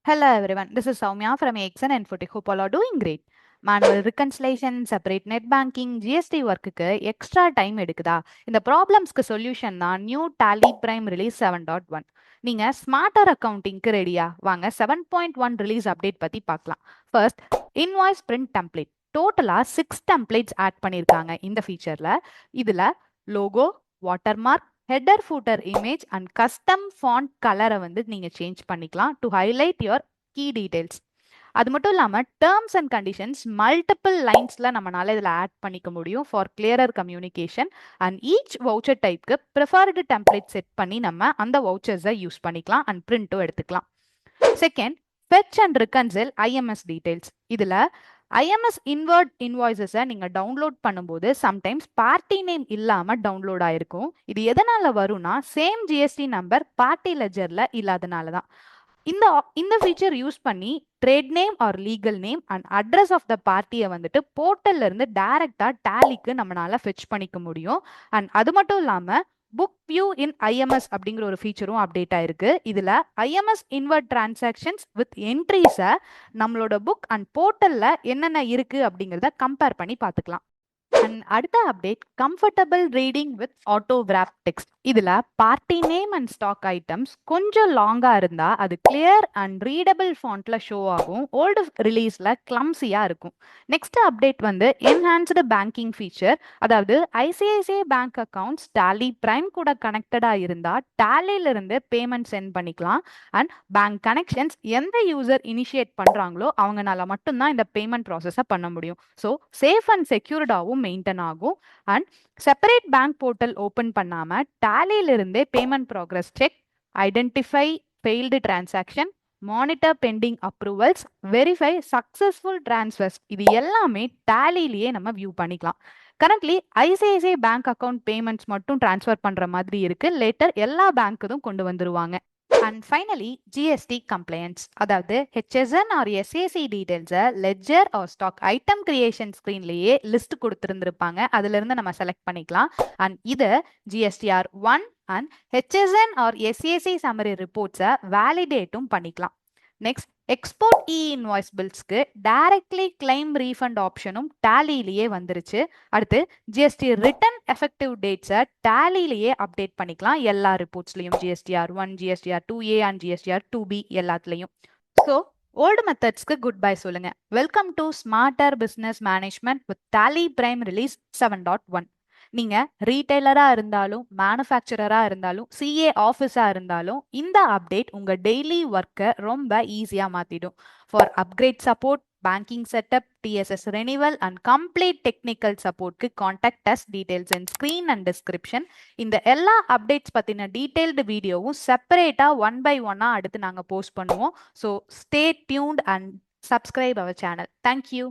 Hello everyone, this is Soumya from AXN Infotech. Hope all are doing great. Manual reconciliation, separate net banking, GST ஒர்க்குக்கு extra time எடுக்குதா? இந்த ப்ராப்ளம்ஸ்க்கு solution தான் new tally Prime release 7.1. நீங்க smarter அக்கவுண்டிங்க்கு ரெடியா? வாங்க 7.1 release update பத்தி பார்க்கலாம். First, invoice print template. டோட்டலா 6 templates add பண்ணிருக்காங்க இந்த ஃபீச்சர்ல. இதுல logo, watermark, header footer image and custom font கலரை வந்து நீங்கள் சேஞ்ச் பண்ணிக்கலாம் to highlight your key details. அது மட்டும் இல்லாமல் டேர்ம்ஸ் அண்ட் கண்டிஷன்ஸ் மல்டிபிள் லைன்ஸில் நம்மளால இதில் ஆட் பண்ணிக்க முடியும் for clearer communication. And each voucher டைப்க்கு ப்ரிஃபர்டு டெம்ப்ளேட் செட் பண்ணி நம்ம அந்த வவுச்சர்ஸை யூஸ் பண்ணிக்கலாம் அண்ட் பிரிண்ட்டும் எடுத்துக்கலாம். Second, fetch and ரிகன்சில் IMS details. இதில் ஐஎம்எஸ் இன்வெர்ட் இன்வாய்ஸஸை நீங்கள் டவுன்லோட் பண்ணும்போது சம்டைம்ஸ் பார்ட்டி நேம் இல்லாமல் டவுன்லோட் ஆயிருக்கும். இது எதனால வரும்னா சேம் ஜிஎஸ்டி நம்பர் பார்ட்டி லெஜரில் இல்லாதனால தான். இந்த ஃபீச்சர் யூஸ் பண்ணி trade name or legal name and address of the பார்ட்டியை வந்துட்டு போர்ட்டல்ல இருந்து டைரக்டா டேலிக்கு நம்மளால ஃபெச் பண்ணிக்க முடியும். அண்ட் அது மட்டும் இல்லாமல் புக் வியூ இன் ஐஎம்எஸ் அப்படிங்கிற ஒரு ஃபீச்சரும் அப்டேட் ஆயிருக்கு. இதுல ஐஎம்எஸ் இன்வெர்ட் டிரான்சாக்ஷன்ஸ் வித் என்ட்ரிஸை நம்மளோட புக் அண்ட் போர்ட்டல்ல என்னென்ன இருக்கு அப்படிங்கிறத கம்பேர் பண்ணி பார்த்துக்கலாம். அண்ட் அடுத்த update, comfortable reading with auto wrap text. இதுல party name and stock items கொஞ்சம் லாங்கா இருந்தா அது கிளியர் அண்ட் ரீடபிள் ஃபாண்ட்ல ஷோ ஆகும். ஓல்டு ரிலீஸ்ல கிளம்சியா இருக்கும். நெக்ஸ்ட் அப்டேட் வந்து என்ஹான்ஸ்டு பேங்கிங் ஃபீச்சர். அதாவது ICICI bank accounts Tally Prime கூட கனெக்டடா இருந்தா டாலில இருந்து பேமெண்ட் சென்ட் பண்ணிக்கலாம். அண்ட் பேங்க் கனெக்ஷன்ஸ் எந்த யூசர் இனிஷியேட் பண்றாங்களோ அவங்கனால மட்டும்தான் இந்த பேமெண்ட் ப்ராசஸை பண்ண முடியும். ஸோ சேஃப் அண்ட் செக்யூர்டாகவும் மெயின்டைன் ஆகும். And separate bank portal open பண்ணாம டாலியில இருந்தே payment progress check, identify failed transaction, monitor pending approvals, verify successful transfers, இது எல்லாமே டாலிலேயே நம்ம வியூ பண்ணிக்கலாம். Currently ICICI bank account payments மட்டும் டிரான்ஸ்ஃபர் பண்ற மாதிரி இருக்கு. லேட்டர் எல்லா பேங்க்குதும் கொண்டு வந்துருவாங்க. And finally GST compliance. அதாவது ஹெச்எஸ்என் ஆர் எஸ்ஏசி டீடைல்ஸை ledger or stock item creation ஸ்க்ரீன்லேயே லிஸ்ட் கொடுத்துருந்துருப்பாங்க. அதுலேருந்து நம்ம செலக்ட் பண்ணிக்கலாம். அண்ட் இது GSTR 1 and HSN or SAC summary ரிப்போர்ட்ஸை வேலிடேட்டும் பண்ணிக்கலாம். நெக்ஸ்ட், எக்ஸ்போர்ட் இ இன்வாய்ஸ் பில்ஸ்க்கு டைரக்ட்லி கிளைம் ரீஃபண்ட் ஆப்ஷனும் டாலிலேயே வந்துருச்சு. அடுத்து ஜிஎஸ்டி ரிட்டர்ன் எஃபெக்டிவ் டேட்ஸை டாலிலேயே அப்டேட் பண்ணிக்கலாம் எல்லா ரிப்போர்ட்ஸ்லையும், GSTR 1, GSTR 2A and GSTR 2B எல்லாத்துலையும். ஸோ ஓல்டு மெத்தட்ஸ்க்கு குட் பை சொல்லுங்க. Welcome to smarter business management with Tally Prime release 7.1. நீங்க ரீட்டைலரா இருந்தாலும், மேனுஃபேக்சரரா இருந்தாலும், சிஏ ஆஃபீஸா இருந்தாலும் இந்த அப்டேட் உங்க டெய்லி ஒர்க்கை ரொம்ப ஈஸியா மாத்திடும். For upgrade support, banking setup, DSS renewal and complete technical சப்போர்ட்க்கு contact us. Details in screen and description. இந்த எல்லா அப்டேட்ஸ் பத்தின டீடைல்டு வீடியோவும் செப்பரேட்டா 1 by 1 அடுத்து நாங்க போஸ்ட் பண்ணுவோம். So stay tuned and subscribe our channel. Thank you.